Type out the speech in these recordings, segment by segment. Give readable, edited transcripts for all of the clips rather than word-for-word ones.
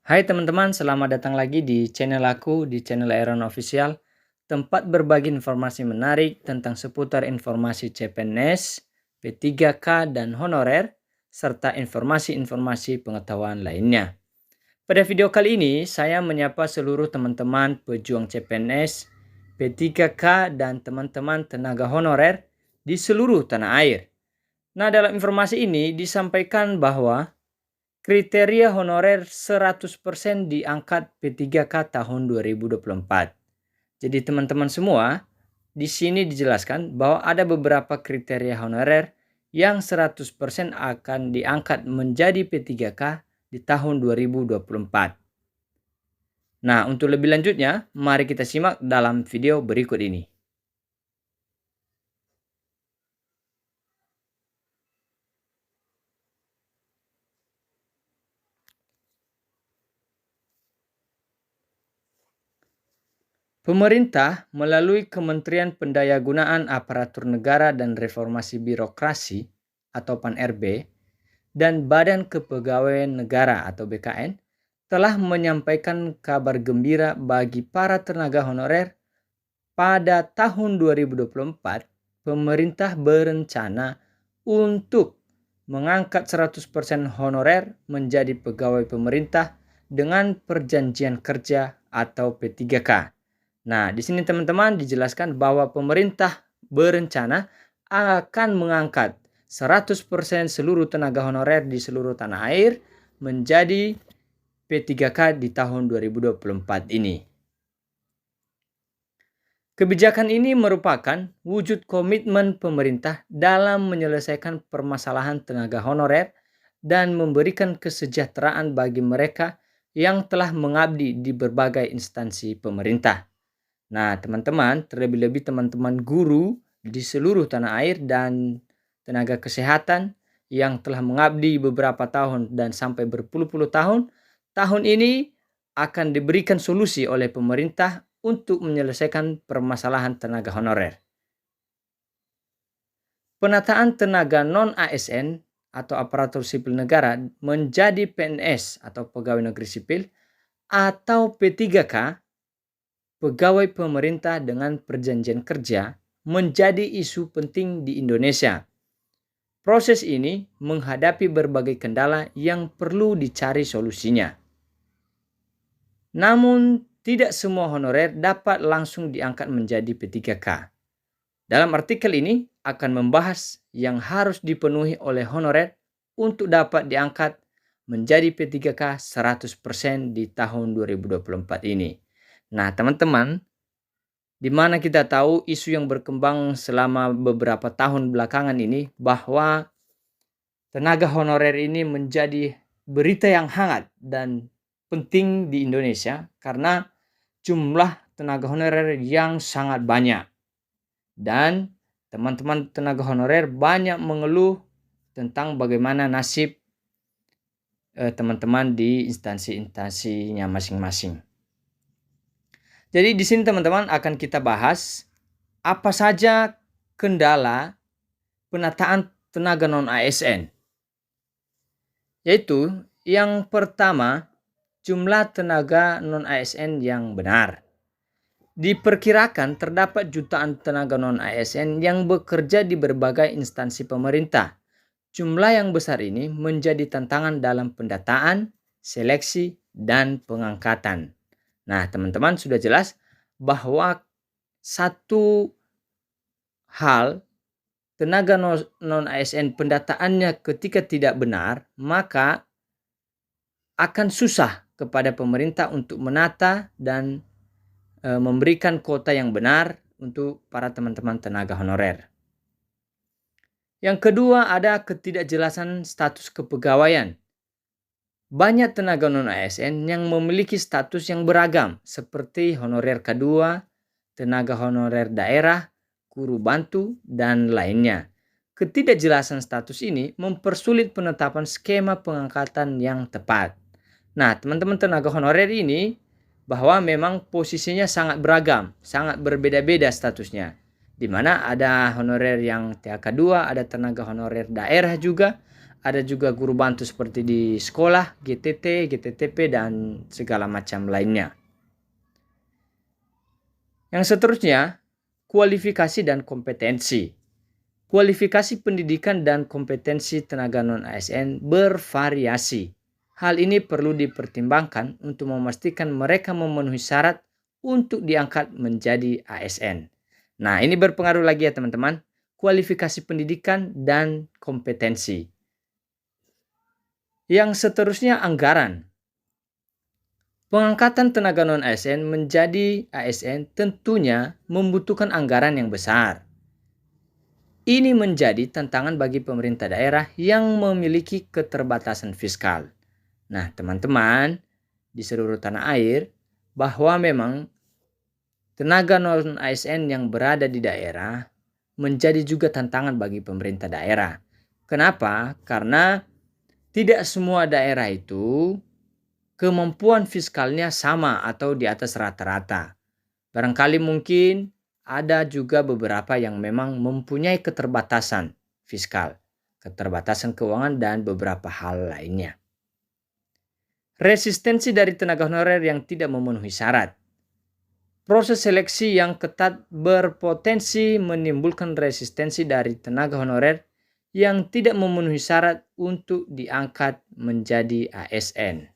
Hai teman-teman, selamat datang lagi di channel aku, di channel Aaron Official, tempat berbagi informasi menarik tentang seputar informasi CPNS, P3K, dan honorer, serta informasi-informasi pengetahuan lainnya. Pada video kali ini, saya menyapa seluruh teman-teman pejuang CPNS, P3K, dan teman-teman tenaga honorer di seluruh tanah air. Nah, dalam informasi ini disampaikan bahwa kriteria honorer 100% diangkat P3K tahun 2024. Jadi teman-teman semua, di sini dijelaskan bahwa ada beberapa kriteria honorer yang 100% akan diangkat menjadi P3K di tahun 2024. Nah, untuk lebih lanjutnya, mari kita simak dalam video berikut ini. Pemerintah melalui Kementerian Pendayagunaan Aparatur Negara dan Reformasi Birokrasi atau PAN-RB dan Badan Kepegawaian Negara atau BKN telah menyampaikan kabar gembira bagi para tenaga honorer. Pada tahun 2024, pemerintah berencana untuk mengangkat 100% honorer menjadi pegawai pemerintah dengan perjanjian kerja atau P3K. Nah, di sini teman-teman dijelaskan bahwa pemerintah berencana akan mengangkat 100% seluruh tenaga honorer di seluruh tanah air menjadi P3K di tahun 2024 ini. Kebijakan ini merupakan wujud komitmen pemerintah dalam menyelesaikan permasalahan tenaga honorer dan memberikan kesejahteraan bagi mereka yang telah mengabdi di berbagai instansi pemerintah. Nah, teman-teman, terlebih-lebih teman-teman guru di seluruh tanah air dan tenaga kesehatan yang telah mengabdi beberapa tahun dan sampai berpuluh-puluh tahun, tahun ini akan diberikan solusi oleh pemerintah untuk menyelesaikan permasalahan tenaga honorer. Penataan tenaga non-ASN atau aparatur sipil negara menjadi PNS atau pegawai negeri sipil atau P3K pegawai pemerintah dengan perjanjian kerja menjadi isu penting di Indonesia. Proses ini menghadapi berbagai kendala yang perlu dicari solusinya. Namun, tidak semua honorer dapat langsung diangkat menjadi P3K. Dalam artikel ini akan membahas yang harus dipenuhi oleh honorer untuk dapat diangkat menjadi P3K 100% di tahun 2024 ini. Nah, teman-teman, di mana kita tahu isu yang berkembang selama beberapa tahun belakangan ini bahwa tenaga honorer ini menjadi berita yang hangat dan penting di Indonesia karena jumlah tenaga honorer yang sangat banyak. Dan teman-teman tenaga honorer banyak mengeluh tentang bagaimana nasib teman-teman di instansi-instansinya masing-masing. Jadi di sini teman-teman akan kita bahas apa saja kendala penataan tenaga non-ASN. Yaitu yang pertama, jumlah tenaga non-ASN yang benar. Diperkirakan terdapat jutaan tenaga non-ASN yang bekerja di berbagai instansi pemerintah. Jumlah yang besar ini menjadi tantangan dalam pendataan, seleksi, dan pengangkatan. Nah, teman-teman sudah jelas bahwa satu hal tenaga non-ASN pendataannya ketika tidak benar, maka akan susah kepada pemerintah untuk menata dan memberikan kuota yang benar untuk para teman-teman tenaga honorer. Yang kedua, ada ketidakjelasan status kepegawaian. Banyak tenaga non-ASN yang memiliki status yang beragam seperti honorer K2, tenaga honorer daerah, guru bantu, dan lainnya. Ketidakjelasan status ini mempersulit penetapan skema pengangkatan yang tepat. Nah, teman-teman tenaga honorer ini bahwa memang posisinya sangat beragam, sangat berbeda-beda statusnya. Di mana ada honorer yang THK2, ada tenaga honorer daerah juga, ada juga guru bantu seperti di sekolah, GTT, GTTP, dan segala macam lainnya. Yang seterusnya, kualifikasi dan kompetensi. Kualifikasi pendidikan dan kompetensi tenaga non-ASN bervariasi. Hal ini perlu dipertimbangkan untuk memastikan mereka memenuhi syarat untuk diangkat menjadi ASN. Nah, ini berpengaruh lagi ya teman-teman. Kualifikasi pendidikan dan kompetensi. Yang seterusnya anggaran. Pengangkatan tenaga non-ASN menjadi ASN tentunya membutuhkan anggaran yang besar. Ini menjadi tantangan bagi pemerintah daerah yang memiliki keterbatasan fiskal. Nah, teman-teman, di seluruh tanah air, bahwa memang tenaga non-ASN yang berada di daerah menjadi juga tantangan bagi pemerintah daerah. Kenapa? Karena tidak semua daerah itu kemampuan fiskalnya sama atau di atas rata-rata. Barangkali mungkin ada juga beberapa yang memang mempunyai keterbatasan fiskal, keterbatasan keuangan, dan beberapa hal lainnya. Resistensi dari tenaga honorer yang tidak memenuhi syarat. Proses seleksi yang ketat berpotensi menimbulkan resistensi dari tenaga honorer yang tidak memenuhi syarat untuk diangkat menjadi ASN.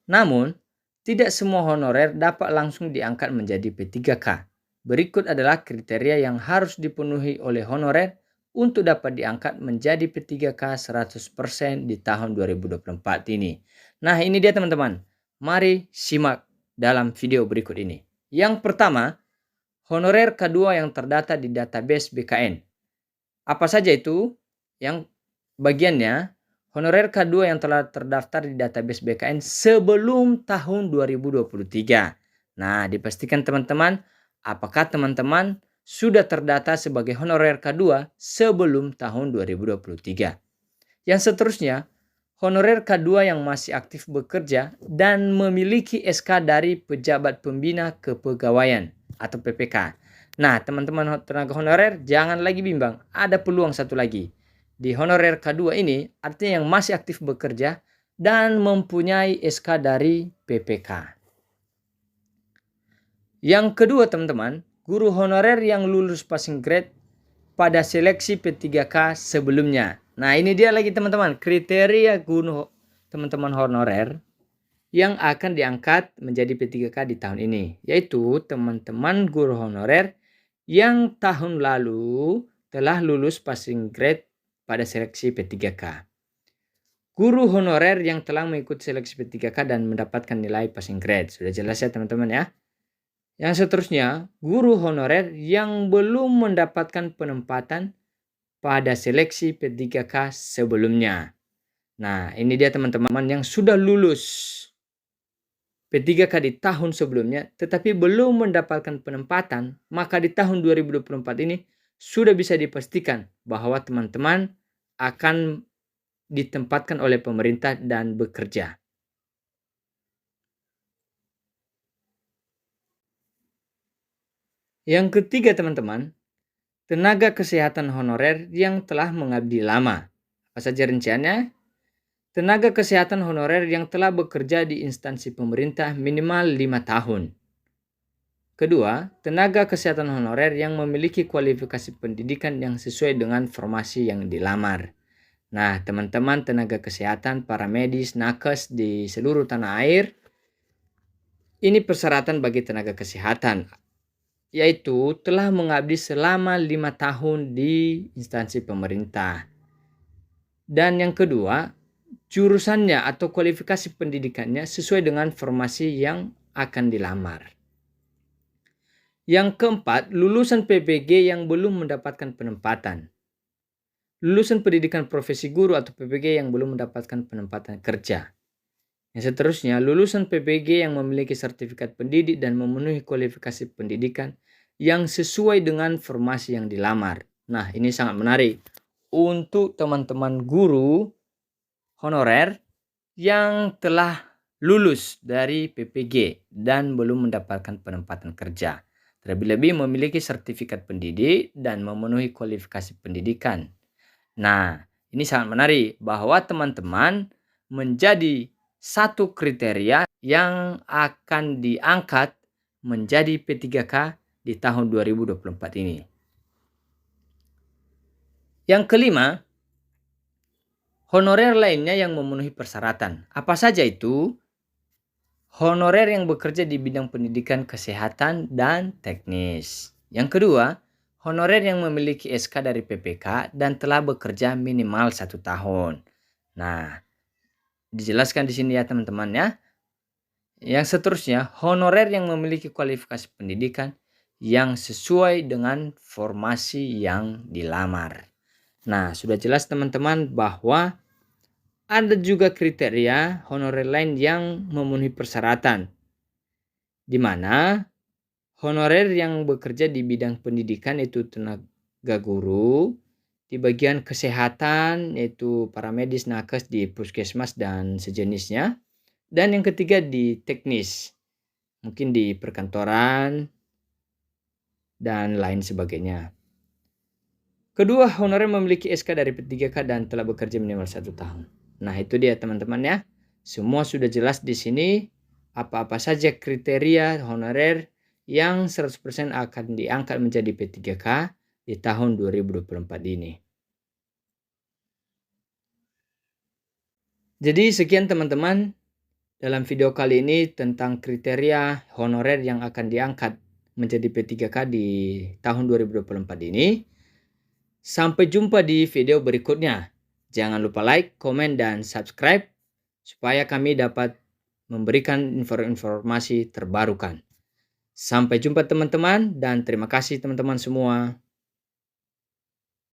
Namun, tidak semua honorer dapat langsung diangkat menjadi P3K. Berikut adalah kriteria yang harus dipenuhi oleh honorer untuk dapat diangkat menjadi P3K 100% di tahun 2024 ini. Nah, ini dia teman-teman. Mari simak dalam video berikut ini. Yang pertama, honorer K2 yang terdata di database BKN. Apa saja itu? Yang bagiannya, honorer K2 yang telah terdaftar di database BKN sebelum tahun 2023. Nah, dipastikan teman-teman, apakah teman-teman sudah terdata sebagai honorer K2 sebelum tahun 2023. Yang seterusnya, honorer K2 yang masih aktif bekerja dan memiliki SK dari Pejabat Pembina Kepegawaian atau PPK. Nah, teman-teman tenaga honorer jangan lagi bimbang, ada peluang satu lagi. Di honorer K2 ini artinya yang masih aktif bekerja dan mempunyai SK dari PPK. Yang kedua teman-teman, guru honorer yang lulus passing grade pada seleksi P3K sebelumnya. Nah, ini dia lagi teman-teman, kriteria guru teman-teman honorer yang akan diangkat menjadi P3K di tahun ini, yaitu teman-teman guru honorer yang tahun lalu telah lulus passing grade pada seleksi P3K. Guru honorer yang telah mengikuti seleksi P3K dan mendapatkan nilai passing grade. Sudah jelas ya teman-teman ya. Yang seterusnya, guru honorer yang belum mendapatkan penempatan pada seleksi P3K sebelumnya. Nah, ini dia teman-teman yang sudah lulus P3K di tahun sebelumnya tetapi belum mendapatkan penempatan, maka di tahun 2024 ini sudah bisa dipastikan bahwa teman-teman akan ditempatkan oleh pemerintah dan bekerja. Yang ketiga teman-teman, tenaga kesehatan honorer yang telah mengabdi lama. Apa saja rinciannya? Tenaga kesehatan honorer yang telah bekerja di instansi pemerintah minimal 5 tahun. Kedua, tenaga kesehatan honorer yang memiliki kualifikasi pendidikan yang sesuai dengan formasi yang dilamar. Nah, teman-teman tenaga kesehatan, para medis, nakes di seluruh tanah air, ini persyaratan bagi tenaga kesehatan, yaitu telah mengabdi selama 5 tahun di instansi pemerintah. Dan yang kedua, jurusannya atau kualifikasi pendidikannya sesuai dengan formasi yang akan dilamar. Yang keempat, lulusan PPG yang belum mendapatkan penempatan. Lulusan pendidikan profesi guru atau PPG yang belum mendapatkan penempatan kerja. Yang seterusnya, lulusan PPG yang memiliki sertifikat pendidik dan memenuhi kualifikasi pendidikan yang sesuai dengan formasi yang dilamar. Nah, ini sangat menarik untuk teman-teman guru honorer yang telah lulus dari PPG dan belum mendapatkan penempatan kerja. Terlebih-lebih memiliki sertifikat pendidik dan memenuhi kualifikasi pendidikan. Nah, ini sangat menarik bahwa teman-teman menjadi satu kriteria yang akan diangkat menjadi P3K di tahun 2024 ini. Yang kelima, honorer lainnya yang memenuhi persyaratan. Apa saja itu? Honorer yang bekerja di bidang pendidikan, kesehatan, dan teknis. Yang kedua, honorer yang memiliki SK dari PPK dan telah bekerja minimal 1 tahun. Nah, dijelaskan di sini ya teman-teman ya. Yang seterusnya, honorer yang memiliki kualifikasi pendidikan yang sesuai dengan formasi yang dilamar. Nah, sudah jelas teman-teman bahwa ada juga kriteria honorer lain yang memenuhi persyaratan, di mana honorer yang bekerja di bidang pendidikan yaitu tenaga guru, di bagian kesehatan yaitu para medis, nakes di puskesmas dan sejenisnya, dan yang ketiga di teknis, mungkin di perkantoran dan lain sebagainya. Kedua, honorer memiliki SK dari P3K dan telah bekerja minimal 1 tahun. Nah, itu dia teman-teman ya. Semua sudah jelas di sini apa-apa saja kriteria honorer yang 100% akan diangkat menjadi P3K di tahun 2024 ini. Jadi sekian teman-teman dalam video kali ini tentang kriteria honorer yang akan diangkat menjadi P3K di tahun 2024 ini. Sampai jumpa di video berikutnya. Jangan lupa like, komen, dan subscribe supaya kami dapat memberikan informasi terbarukan. Sampai jumpa teman-teman dan terima kasih teman-teman semua.